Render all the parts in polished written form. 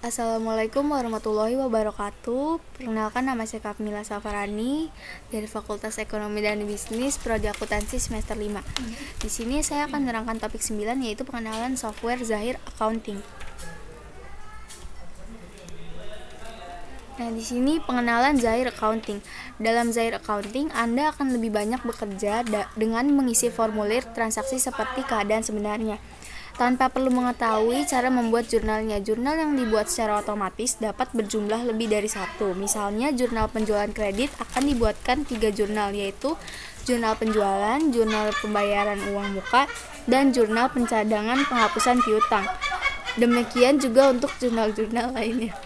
Assalamualaikum warahmatullahi wabarakatuh. Perkenalkan, nama saya Kamila Safarani dari Fakultas Ekonomi dan Bisnis, Prodi Akuntansi semester 5. Di sini saya akan menerangkan topik 9, yaitu pengenalan software Zahir Accounting. Nah, di sini pengenalan Zahir Accounting. Dalam Zahir Accounting, Anda akan lebih banyak bekerja dengan mengisi formulir transaksi seperti keadaan sebenarnya, tanpa perlu mengetahui cara membuat jurnalnya. Jurnal yang dibuat secara otomatis dapat berjumlah lebih dari satu. Misalnya, jurnal penjualan kredit akan dibuatkan 3 jurnal, yaitu jurnal penjualan, jurnal pembayaran uang muka, dan jurnal pencadangan penghapusan piutang. Demikian juga untuk jurnal-jurnal lainnya.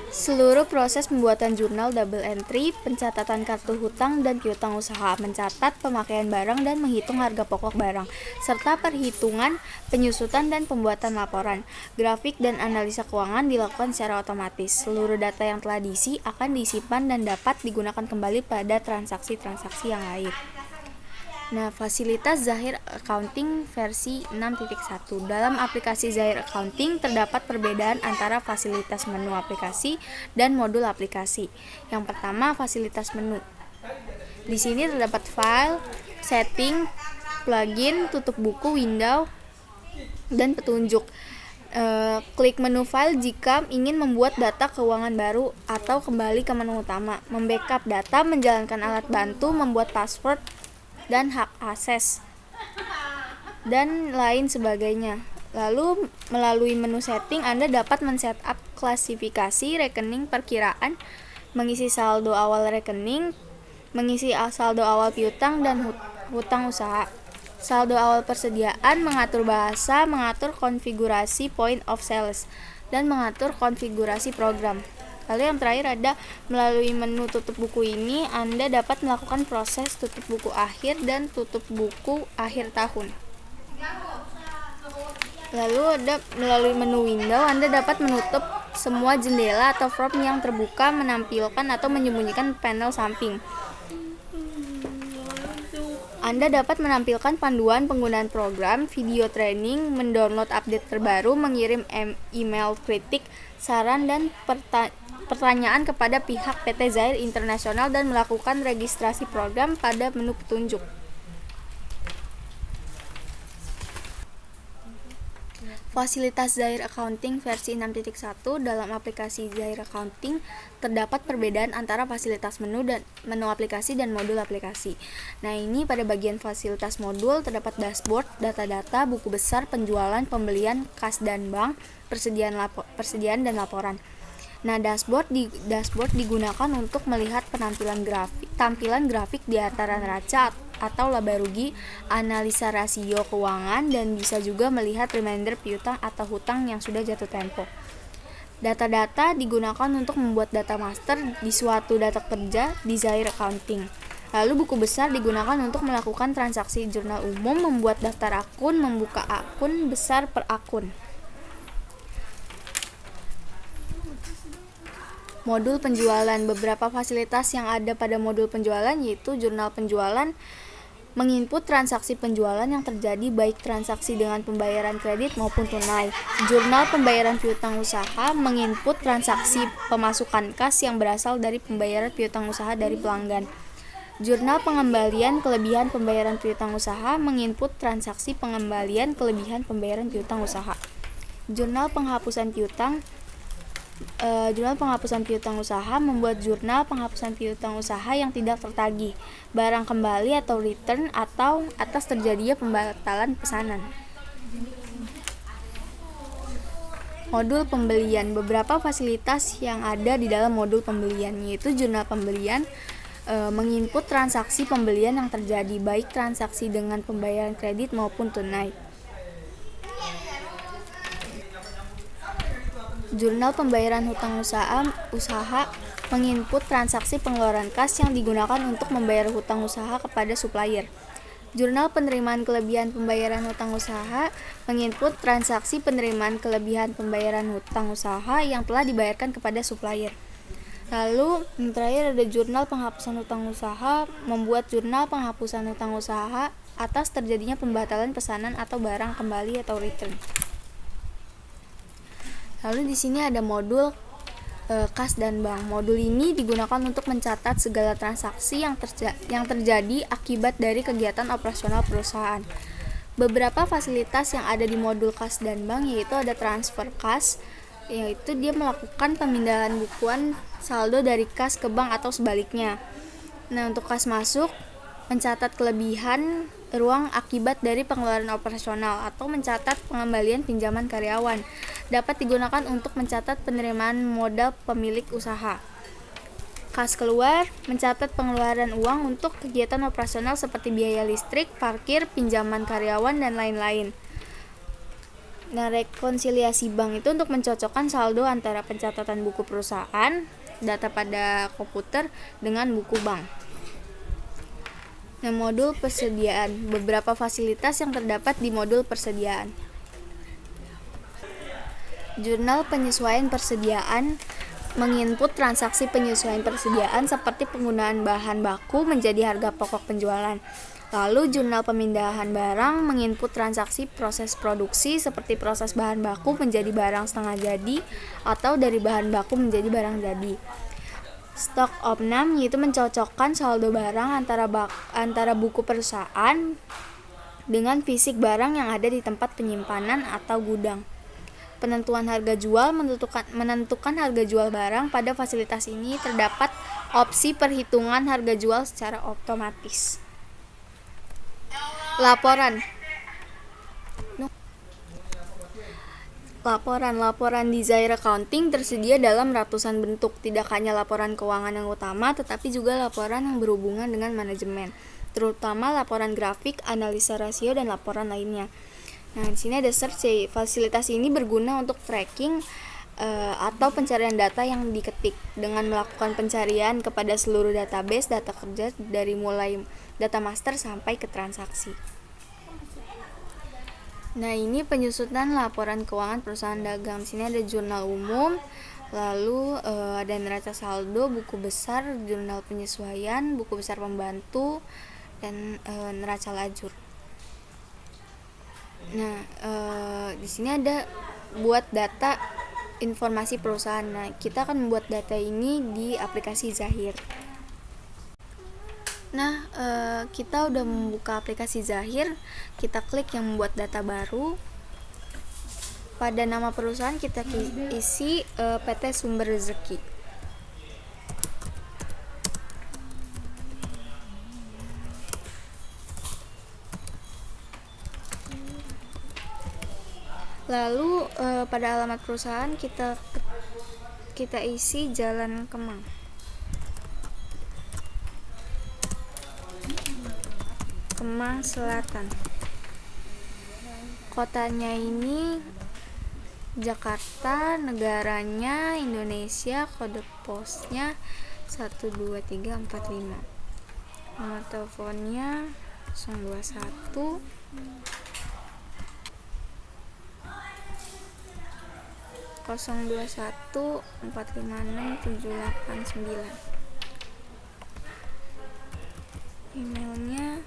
Seluruh proses pembuatan jurnal double entry, pencatatan kartu hutang dan piutang usaha, mencatat pemakaian barang dan menghitung harga pokok barang, serta perhitungan, penyusutan dan pembuatan laporan, grafik dan analisa keuangan dilakukan secara otomatis. Seluruh data yang telah diisi akan disimpan dan dapat digunakan kembali pada transaksi-transaksi yang lain. Nah, fasilitas Zahir Accounting versi 6.1. Dalam aplikasi Zahir Accounting terdapat perbedaan antara fasilitas menu aplikasi dan modul aplikasi. Yang pertama, fasilitas menu. Di sini terdapat file, setting, plugin, tutup buku, window, dan petunjuk. Klik menu file jika ingin membuat data keuangan baru atau kembali ke menu utama, membackup data, menjalankan alat bantu, membuat password dan hak akses, dan lain sebagainya. Lalu, melalui menu setting, Anda dapat men-setup klasifikasi rekening perkiraan, mengisi saldo awal rekening, mengisi saldo awal piutang dan hutang usaha, saldo awal persediaan, mengatur bahasa, mengatur konfigurasi point of sales, dan mengatur konfigurasi program. Lalu yang terakhir ada melalui menu tutup buku ini, Anda dapat melakukan proses tutup buku akhir dan tutup buku akhir tahun. Lalu ada melalui menu window, Anda dapat menutup semua jendela atau form yang terbuka, menampilkan atau menyembunyikan panel samping. Anda dapat menampilkan panduan penggunaan program, video training, mendownload update terbaru, mengirim email kritik, saran, dan pertanyaan kepada pihak PT Zahir Internasional, dan melakukan registrasi program pada menu petunjuk. Fasilitas Zahir Accounting versi 6.1. Dalam aplikasi Zahir Accounting terdapat perbedaan antara fasilitas menu aplikasi dan modul aplikasi. Nah, ini pada bagian fasilitas modul terdapat dashboard, data-data, buku besar, penjualan, pembelian, kas dan bank, persediaan dan laporan. Nah, dashboard digunakan untuk melihat tampilan grafik di antara neraca atau laba rugi, analisa rasio keuangan, dan bisa juga melihat reminder piutang atau hutang yang sudah jatuh tempo. Data-data digunakan untuk membuat data master di suatu data kerja di Zahir Accounting. Lalu buku besar digunakan untuk melakukan transaksi jurnal umum, membuat daftar akun, membuka akun besar per akun. Modul penjualan. Beberapa fasilitas yang ada pada modul penjualan yaitu jurnal penjualan, menginput transaksi penjualan yang terjadi baik transaksi dengan pembayaran kredit maupun tunai. Jurnal pembayaran piutang usaha, menginput transaksi pemasukan kas yang berasal dari pembayaran piutang usaha dari pelanggan. Jurnal pengembalian kelebihan pembayaran piutang usaha, menginput transaksi pengembalian kelebihan pembayaran piutang usaha. Jurnal penghapusan piutang usaha, membuat jurnal penghapusan piutang usaha yang tidak tertagih, barang kembali atau return, atau atas terjadinya pembatalan pesanan. Modul pembelian. Beberapa fasilitas yang ada di dalam modul pembelian yaitu jurnal pembelian, menginput transaksi pembelian yang terjadi baik transaksi dengan pembayaran kredit maupun tunai. Jurnal pembayaran hutang usaha, menginput transaksi pengeluaran kas yang digunakan untuk membayar hutang usaha kepada supplier. Jurnal penerimaan kelebihan pembayaran hutang usaha, menginput transaksi penerimaan kelebihan pembayaran hutang usaha yang telah dibayarkan kepada supplier. Lalu yang terakhir ada jurnal penghapusan hutang usaha, membuat jurnal penghapusan hutang usaha atas terjadinya pembatalan pesanan atau barang kembali atau return. Lalu di sini ada modul kas dan bank. Modul ini digunakan untuk mencatat segala transaksi yang terjadi akibat dari kegiatan operasional perusahaan. Beberapa fasilitas yang ada di modul kas dan bank yaitu ada transfer kas, yaitu dia melakukan pemindahan bukuan saldo dari kas ke bank atau sebaliknya. Nah, untuk kas masuk, mencatat kelebihan ruang akibat dari pengeluaran operasional atau mencatat pengembalian pinjaman karyawan. Dapat digunakan untuk mencatat penerimaan modal pemilik usaha. Kas keluar, mencatat pengeluaran uang untuk kegiatan operasional seperti biaya listrik, parkir, pinjaman karyawan, dan lain-lain. Nah, rekonsiliasi bank itu untuk mencocokkan saldo antara pencatatan buku perusahaan, data pada komputer, dengan buku bank. Nah, modul persediaan. Beberapa fasilitas yang terdapat di modul persediaan. Jurnal penyesuaian persediaan menginput transaksi penyesuaian persediaan seperti penggunaan bahan baku menjadi harga pokok penjualan. Lalu jurnal pemindahan barang menginput transaksi proses produksi seperti proses bahan baku menjadi barang setengah jadi atau dari bahan baku menjadi barang jadi. Stock opnam yaitu mencocokkan saldo barang antara buku perusahaan dengan fisik barang yang ada di tempat penyimpanan atau gudang. Penentuan harga jual menentukan harga jual barang. Pada fasilitas ini terdapat opsi perhitungan harga jual secara otomatis. Laporan desire accounting tersedia dalam ratusan bentuk, tidak hanya laporan keuangan yang utama, tetapi juga laporan yang berhubungan dengan manajemen, terutama laporan grafik, analisa rasio, dan laporan lainnya. Nah, di sini ada search. Fasilitas ini berguna untuk tracking atau pencarian data yang diketik dengan melakukan pencarian kepada seluruh database data kerja dari mulai data master sampai ke transaksi. Nah, ini penyusunan laporan keuangan perusahaan dagang. Di sini ada jurnal umum, lalu ada neraca saldo, buku besar, jurnal penyesuaian, buku besar pembantu, dan neraca lajur. Nah, di sini ada buat data informasi perusahaan. Nah, kita akan membuat data ini di aplikasi Zahir. Nah, kita udah membuka aplikasi Zahir. Kita klik yang membuat data baru. Pada nama perusahaan kita isi PT Sumber Rezeki. Lalu pada alamat perusahaan kita isi Jalan Kemang. Kemang Selatan. Kotanya ini Jakarta, negaranya Indonesia, kode posnya 12345. Nomor teleponnya 021 021 456 789. Emailnya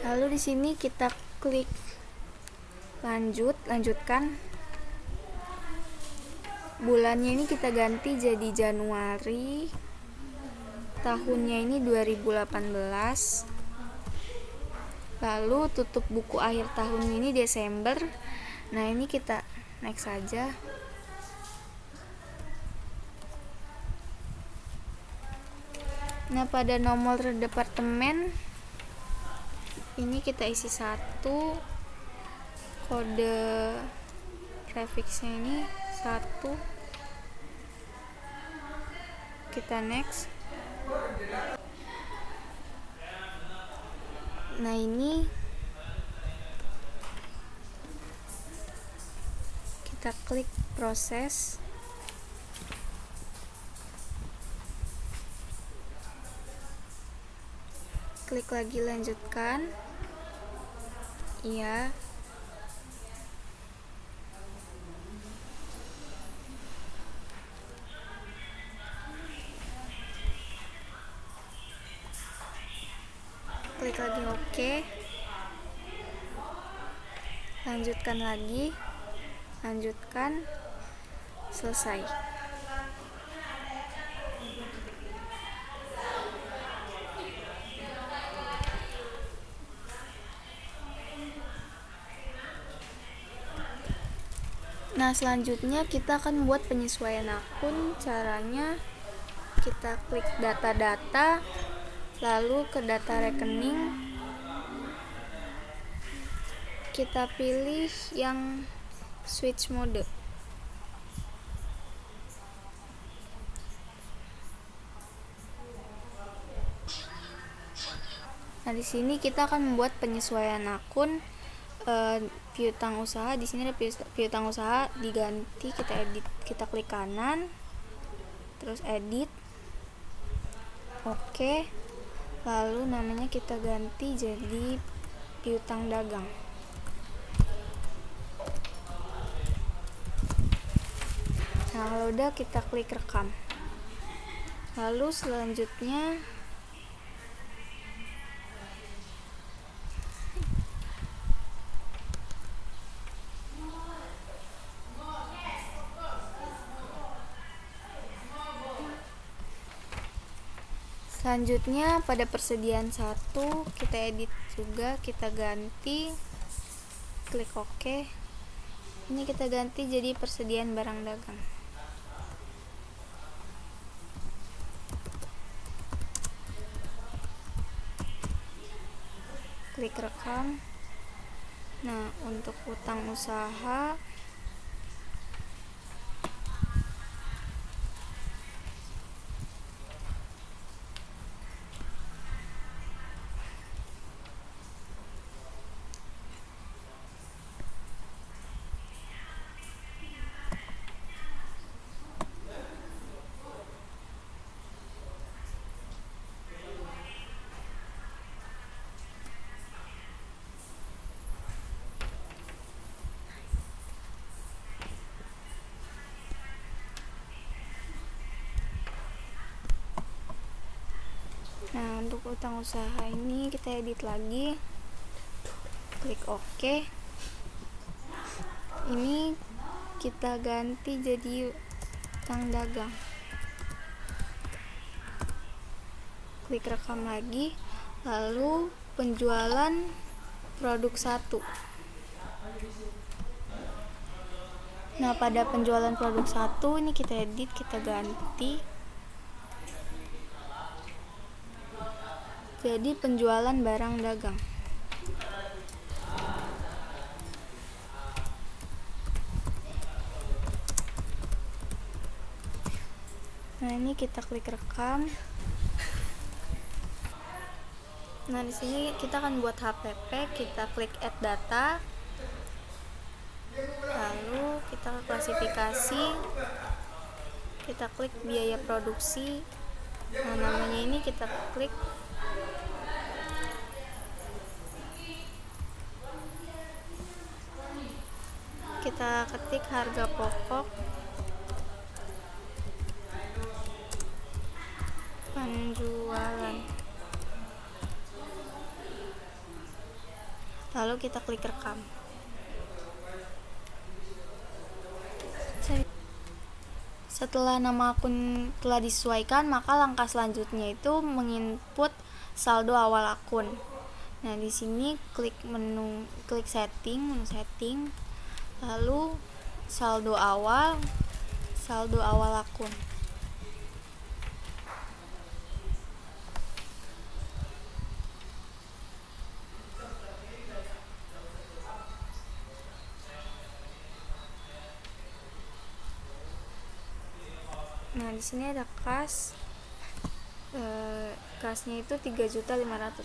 lalu di sini kita klik lanjutkan. Bulannya ini kita ganti jadi Januari, tahunnya ini 2018. Lalu tutup buku akhir tahun ini Desember. Nah, ini kita next saja. Nah, pada nomor departemen ini kita isi 1, kode prefixnya ini 1. Kita next. Nah, ini kita klik proses. Klik lagi lanjutkan. Iya. klik lagi oke, lanjutkan lagi, lanjutkan, selesai. Nah, selanjutnya kita akan buat penyesuaian akun. Caranya kita klik data-data, lalu ke data rekening, kita pilih yang switch mode. Nah, di sini kita akan membuat penyesuaian akun. Piutang usaha, di sini ada piutang usaha, diganti, kita edit, kita klik kanan, terus edit, oke, lalu namanya kita ganti jadi piutang dagang. Nah, kalau udah kita klik rekam. Lalu selanjutnya pada persediaan 1 kita edit juga, kita ganti, klik OK. Ini kita ganti jadi persediaan barang dagang. Klik rekam. Nah, untuk utang usaha Nah, untuk utang usaha ini kita edit lagi, klik OK. Ini kita ganti jadi utang dagang. Klik rekam lagi, lalu penjualan produk 1. Nah, pada penjualan produk 1 ini kita edit, kita ganti jadi penjualan barang dagang. Nah, ini kita klik rekam. Nah, di sini kita akan buat HPP, kita klik add data. Lalu kita klasifikasi, kita klik biaya produksi. Nah, namanya ini kita klik, kita ketik harga pokok penjualan, lalu kita klik rekam. Setelah nama akun telah disesuaikan, maka langkah selanjutnya itu menginput saldo awal akun. Nah, di sini klik menu, klik menu setting, lalu saldo awal akun. Nah, di sini ada kas, kasnya itu 3.500.000.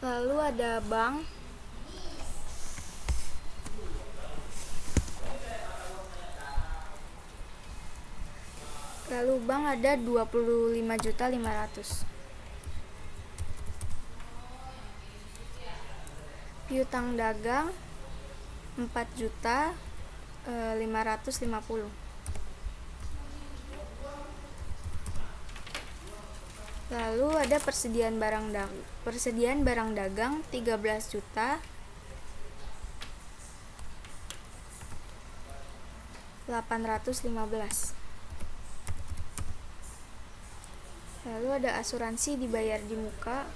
Lalu ada bank, ada 25.500.000. Piutang dagang 4.550.000. Lalu ada persediaan barang dagang 13 juta 815. Lalu ada asuransi dibayar di muka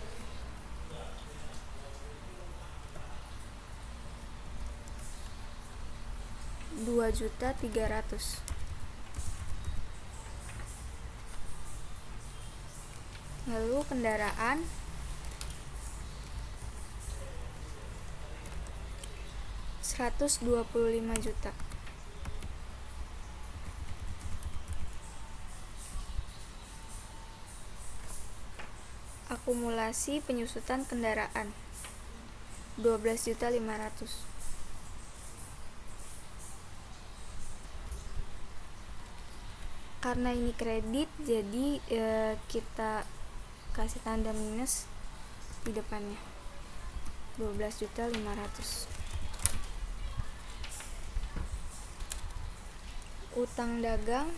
2.300.000. Lalu kendaraan 125 juta. Akumulasi penyusutan kendaraan 12.500.000. Karena ini kredit, jadi kita kasih tanda minus di depannya, 12.500.000. Utang dagang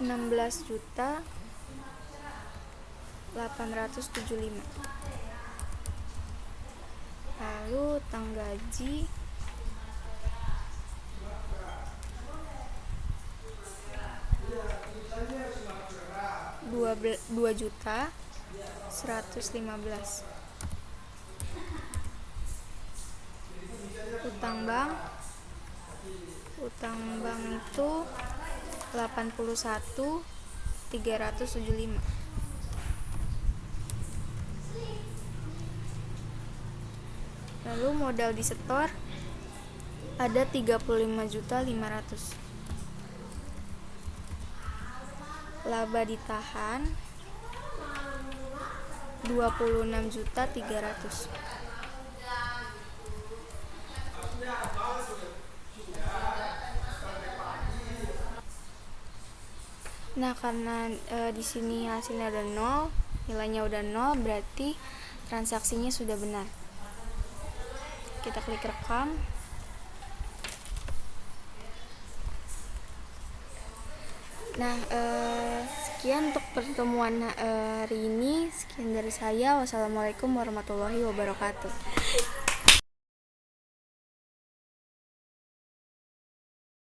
16.875. Lalu utang gaji 2.115.000. Utang bank itu 81.375. Lalu modal disetor ada 35.500. Laba ditahan 26.300. Nah, karena di sini hasilnya udah 0, nilainya udah 0, berarti transaksinya sudah benar. Kita klik rekam. Nah, sekian untuk pertemuan hari ini. Sekian dari saya. Wassalamualaikum warahmatullahi wabarakatuh.